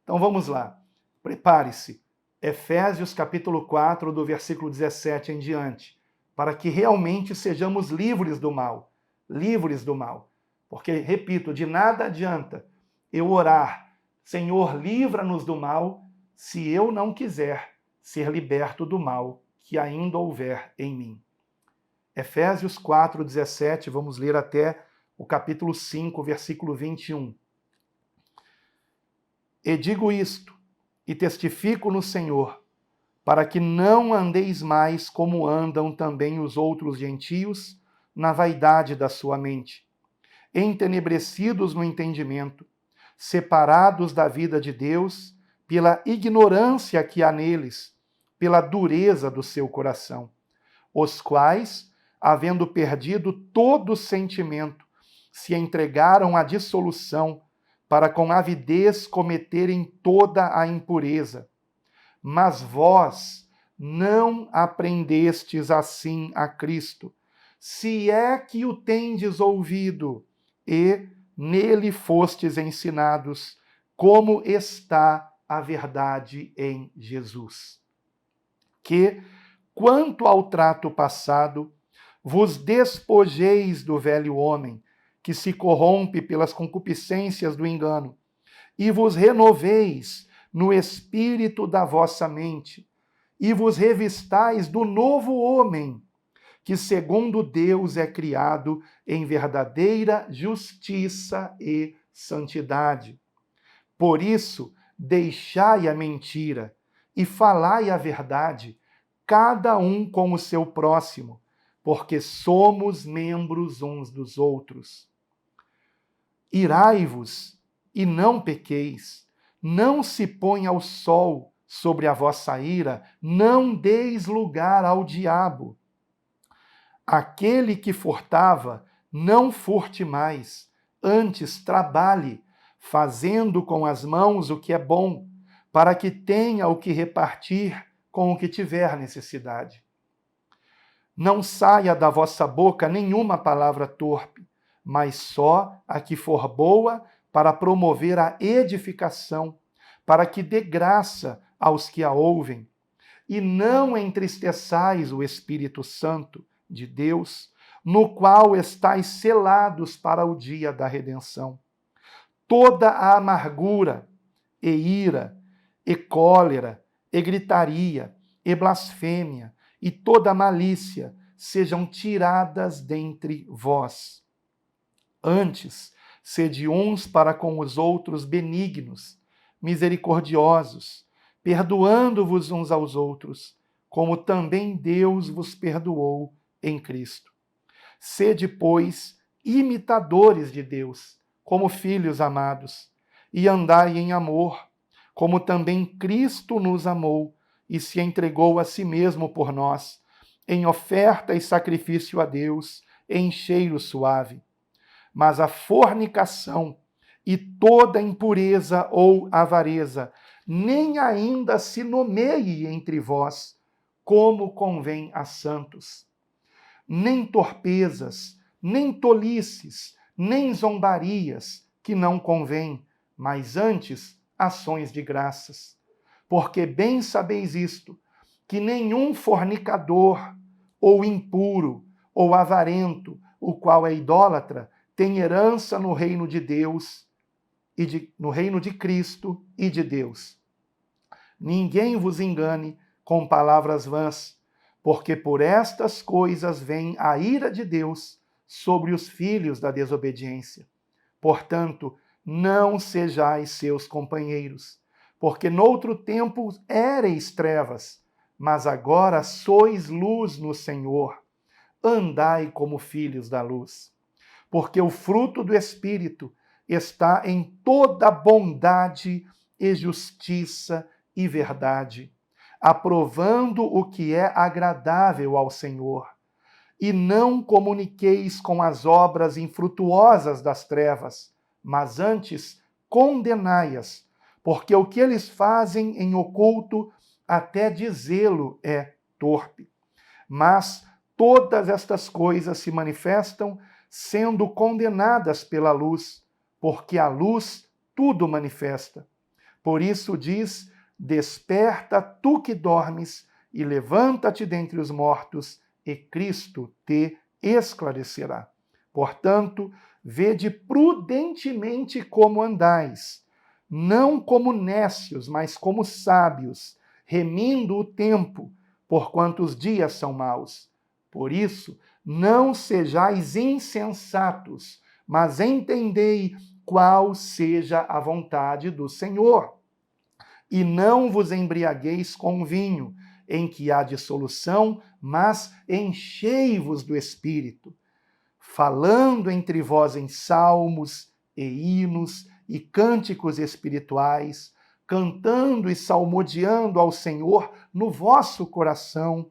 Então vamos lá. Prepare-se. Efésios capítulo 4, do versículo 17 em diante, para que realmente sejamos livres do mal. Livres do mal. Porque, repito, de nada adianta eu orar, Senhor, livra-nos do mal, se eu não quiser ser liberto do mal que ainda houver em mim. Efésios 4, 17, vamos ler até o capítulo 5, versículo 21. E digo isto, e testifico no Senhor, para que não andeis mais como andam também os outros gentios, na vaidade da sua mente, entenebrecidos no entendimento, separados da vida de Deus, pela ignorância que há neles, pela dureza do seu coração, os quais, havendo perdido todo sentimento, se entregaram à dissolução, para com avidez cometerem toda a impureza. Mas vós não aprendestes assim a Cristo, se é que o tendes ouvido, e nele fostes ensinados, como está a verdade em Jesus. Que, quanto ao trato passado, vos despojeis do velho homem, que se corrompe pelas concupiscências do engano, e vos renoveis no espírito da vossa mente, e vos revistais do novo homem, que segundo Deus é criado em verdadeira justiça e santidade. Por isso, deixai a mentira e falai a verdade, cada um com o seu próximo, porque somos membros uns dos outros. Irai-vos e não pequeis, não se ponha o sol sobre a vossa ira, não deis lugar ao diabo. Aquele que furtava, não furte mais, antes trabalhe, fazendo com as mãos o que é bom, para que tenha o que repartir com o que tiver necessidade. Não saia da vossa boca nenhuma palavra torpe, mas só a que for boa para promover a edificação, para que dê graça aos que a ouvem. E não entristeçais o Espírito Santo de Deus, no qual estáis selados para o dia da redenção. Toda a amargura, e ira, e cólera, e gritaria, e blasfêmia, e toda malícia, sejam tiradas dentre vós. Antes, sede uns para com os outros benignos, misericordiosos, perdoando-vos uns aos outros, como também Deus vos perdoou em Cristo. Sede, pois, imitadores de Deus, como filhos amados, e andai em amor, como também Cristo nos amou e se entregou a si mesmo por nós, em oferta e sacrifício a Deus, em cheiro suave. Mas a fornicação e toda impureza ou avareza nem ainda se nomeie entre vós, como convém a santos. Nem torpezas, nem tolices, nem zombarias, que não convém, mas antes ações de graças. Porque bem sabeis isto, que nenhum fornicador, ou impuro, ou avarento, o qual é idólatra, tem herança no reino de Deus, no reino de Cristo e de Deus. Ninguém vos engane com palavras vãs, porque por estas coisas vem a ira de Deus sobre os filhos da desobediência. Portanto, não sejais seus companheiros, porque noutro tempo éreis trevas, mas agora sois luz no Senhor. Andai como filhos da luz. Porque o fruto do Espírito está em toda bondade e justiça e verdade, aprovando o que é agradável ao Senhor. E não comuniqueis com as obras infrutuosas das trevas, mas antes condenai-as, porque o que eles fazem em oculto, até dizê-lo é torpe. Mas todas estas coisas se manifestam sendo condenadas pela luz, porque a luz tudo manifesta. Por isso diz: desperta tu que dormes, e levanta-te dentre os mortos, e Cristo te esclarecerá. Portanto, vede prudentemente como andais, não como nécios, mas como sábios, remindo o tempo, porquanto os dias são maus. Por isso, não sejais insensatos, mas entendei qual seja a vontade do Senhor. E não vos embriagueis com vinho, em que há dissolução, mas enchei-vos do Espírito, falando entre vós em salmos e hinos e cânticos espirituais, cantando e salmodiando ao Senhor no vosso coração,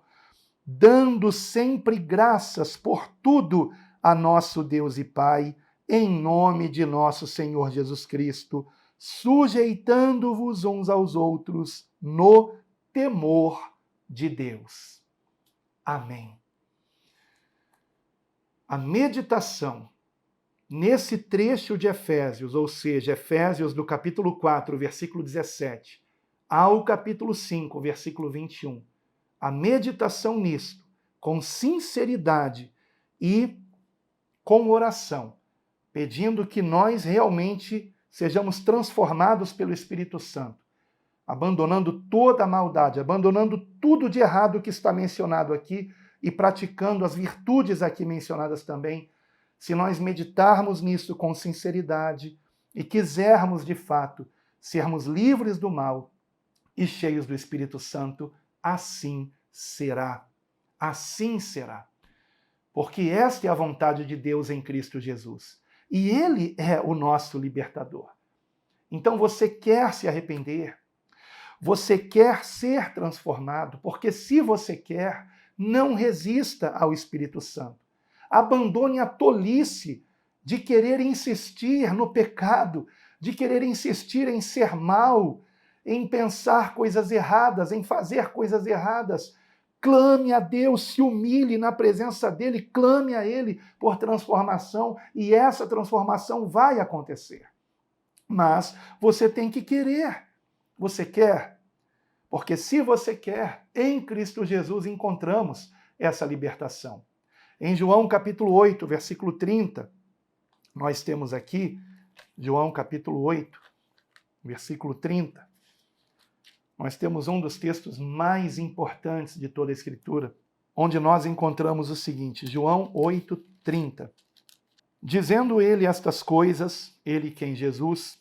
dando sempre graças por tudo a nosso Deus e Pai, em nome de nosso Senhor Jesus Cristo, sujeitando-vos uns aos outros no temor de Deus. Amém. A meditação nesse trecho de Efésios, ou seja, Efésios do capítulo 4, versículo 17, ao capítulo 5, versículo 21, a meditação nisto, com sinceridade e com oração, pedindo que nós realmente sejamos transformados pelo Espírito Santo, abandonando toda a maldade, abandonando tudo de errado que está mencionado aqui e praticando as virtudes aqui mencionadas também. Se nós meditarmos nisso com sinceridade e quisermos, de fato, sermos livres do mal e cheios do Espírito Santo, assim será. Assim será. Porque esta é a vontade de Deus em Cristo Jesus. E Ele é o nosso libertador. Então você quer se arrepender, você quer ser transformado, porque se você quer, não resista ao Espírito Santo. Abandone a tolice de querer insistir no pecado, de querer insistir em ser mal, em pensar coisas erradas, em fazer coisas erradas. Clame a Deus, se humilhe na presença dele, clame a ele por transformação, e essa transformação vai acontecer. Mas você tem que querer. Você quer? Porque se você quer, em Cristo Jesus encontramos essa libertação. Em João capítulo 8, versículo 30, nós temos aqui, João capítulo 8, versículo 30, nós temos um dos textos mais importantes de toda a Escritura. onde nós encontramos o seguinte, João 8:30. Dizendo ele estas coisas, ele, quem? Jesus,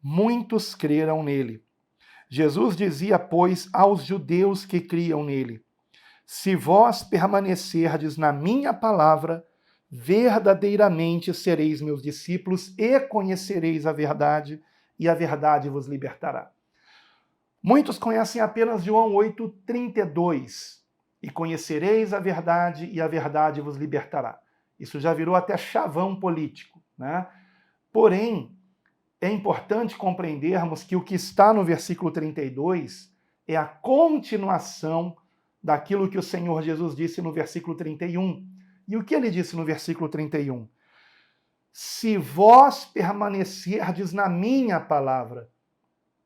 muitos creram nele. Jesus dizia, pois, aos judeus que criam nele: se vós permanecerdes na minha palavra, verdadeiramente sereis meus discípulos e conhecereis a verdade, e a verdade vos libertará. Muitos conhecem apenas João 8:32, e conhecereis a verdade, e a verdade vos libertará. Isso já virou até chavão político, né? Porém, é importante compreendermos que o que está no versículo 32 é a continuação daquilo que o Senhor Jesus disse no versículo 31. E o que ele disse no versículo 31? Se vós permanecerdes na minha palavra.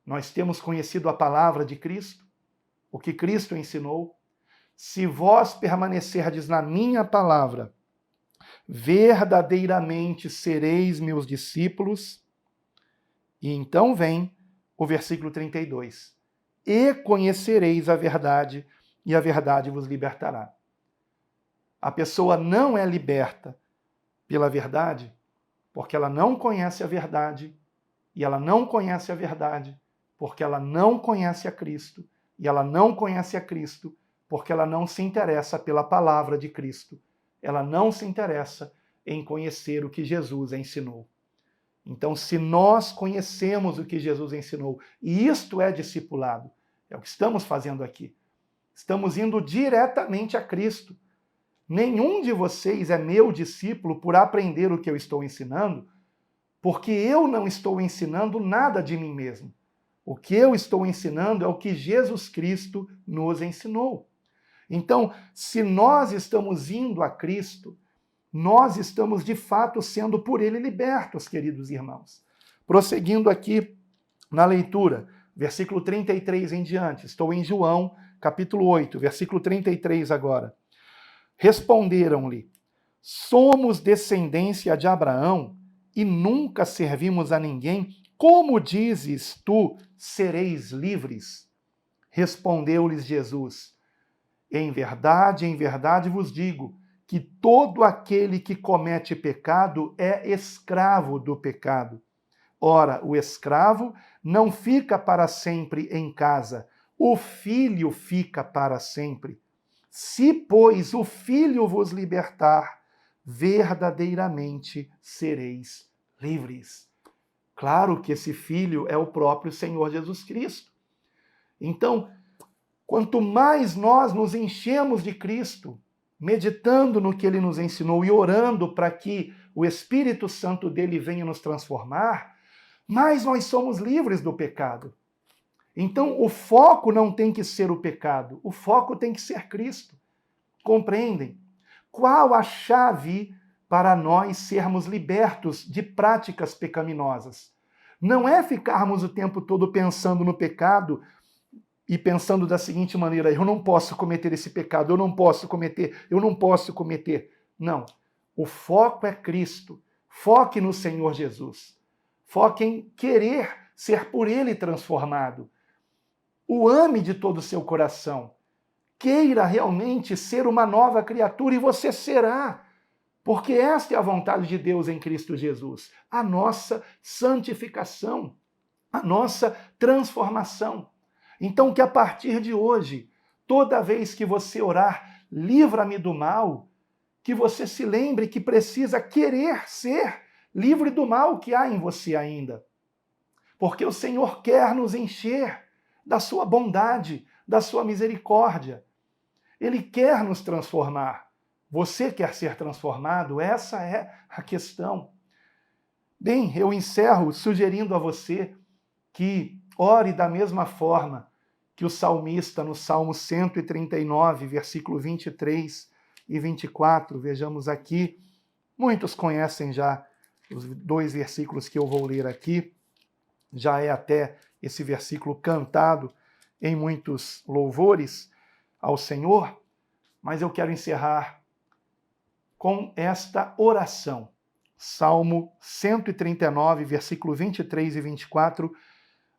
Nós temos conhecido a palavra de Cristo, o que Cristo ensinou. Se vós permanecerdes na minha palavra, verdadeiramente sereis meus discípulos. E então vem o versículo 32. E conhecereis a verdade, e a verdade vos libertará. A pessoa não é liberta pela verdade, porque ela não conhece a verdade, e ela não conhece a verdade, porque ela não conhece a Cristo, e ela não conhece a Cristo, porque ela não se interessa pela palavra de Cristo. Ela não se interessa em conhecer o que Jesus ensinou. Então, se nós conhecemos o que Jesus ensinou, e isto é discipulado, é o que estamos fazendo aqui. Estamos indo diretamente a Cristo. Nenhum de vocês é meu discípulo por aprender o que eu estou ensinando, porque eu não estou ensinando nada de mim mesmo. O que eu estou ensinando é o que Jesus Cristo nos ensinou. Então, se nós estamos indo a Cristo, nós estamos de fato sendo por ele libertos, queridos irmãos. Prosseguindo aqui na leitura, versículo 33 em diante, estou em João, capítulo 8, versículo 33 agora. Responderam-lhe: somos descendência de Abraão e nunca servimos a ninguém. Como dizes tu, sereis livres? Respondeu-lhes Jesus: em verdade vos digo, que todo aquele que comete pecado é escravo do pecado. Ora, o escravo não fica para sempre em casa, o filho fica para sempre. Se, pois, o filho vos libertar, verdadeiramente sereis livres. Claro que esse filho é o próprio Senhor Jesus Cristo. Então, quanto mais nós nos enchemos de Cristo, meditando no que ele nos ensinou e orando para que o Espírito Santo dele venha nos transformar, mais nós somos livres do pecado. Então, o foco não tem que ser o pecado, o foco tem que ser Cristo. Compreendem? Qual a chave para nós sermos libertos de práticas pecaminosas? Não é ficarmos o tempo todo pensando no pecado e pensando da seguinte maneira: eu não posso cometer esse pecado, eu não posso cometer. Não. O foco é Cristo. Foque no Senhor Jesus. Foque em querer ser por ele transformado. O ame de todo o seu coração. Queira realmente ser uma nova criatura e você será. Porque esta é a vontade de Deus em Cristo Jesus. A nossa santificação, a nossa transformação. Então, que a partir de hoje, toda vez que você orar, livra-me do mal, que você se lembre que precisa querer ser livre do mal que há em você ainda. Porque o Senhor quer nos encher da sua bondade, da sua misericórdia. Ele quer nos transformar. Você quer ser transformado? Essa é a questão. Bem, eu encerro sugerindo a você que ore da mesma forma que o salmista no Salmo 139, versículo 23 e 24. Vejamos aqui, muitos conhecem já os dois versículos que eu vou ler aqui. Já é até esse versículo cantado em muitos louvores ao Senhor, mas eu quero encerrar com esta oração. Salmo 139, versículo 23 e 24,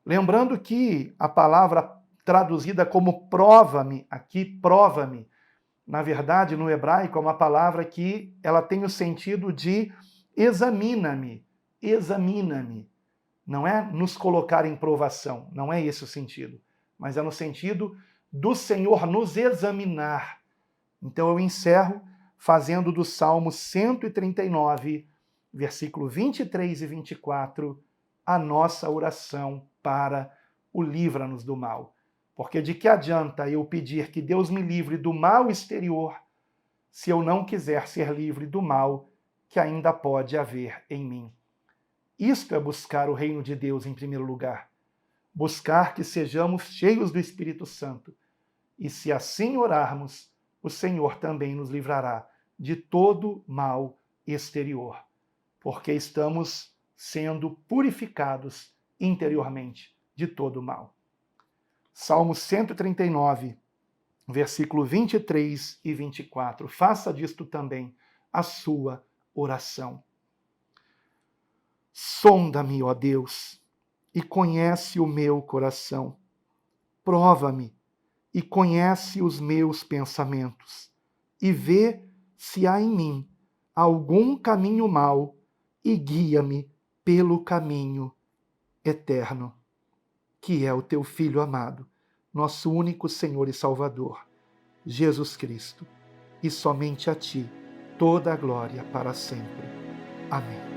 lembrando que a palavra traduzida como prova-me, aqui prova-me, Na verdade, no hebraico, é uma palavra que ela tem o sentido de examina-me, examina-me. Não é nos colocar em provação, não é esse o sentido, mas é no sentido do Senhor nos examinar. Então eu encerro fazendo do Salmo 139, versículo 23 e 24, a nossa oração para o livra-nos do mal. Porque de que adianta eu pedir que Deus me livre do mal exterior, se eu não quiser ser livre do mal que ainda pode haver em mim? Isto é buscar o reino de Deus em primeiro lugar. Buscar que sejamos cheios do Espírito Santo. E se assim orarmos, o Senhor também nos livrará de todo mal exterior, porque estamos sendo purificados interiormente de todo mal. Salmo 139, versículo 23 e 24. Faça disto também a sua oração. Sonda-me, ó Deus, e conhece o meu coração. Prova-me e conhece os meus pensamentos, e vê se há em mim algum caminho mau, e guia-me pelo caminho eterno, que é o teu Filho amado, nosso único Senhor e Salvador, Jesus Cristo, e somente a ti toda a glória para sempre. Amém.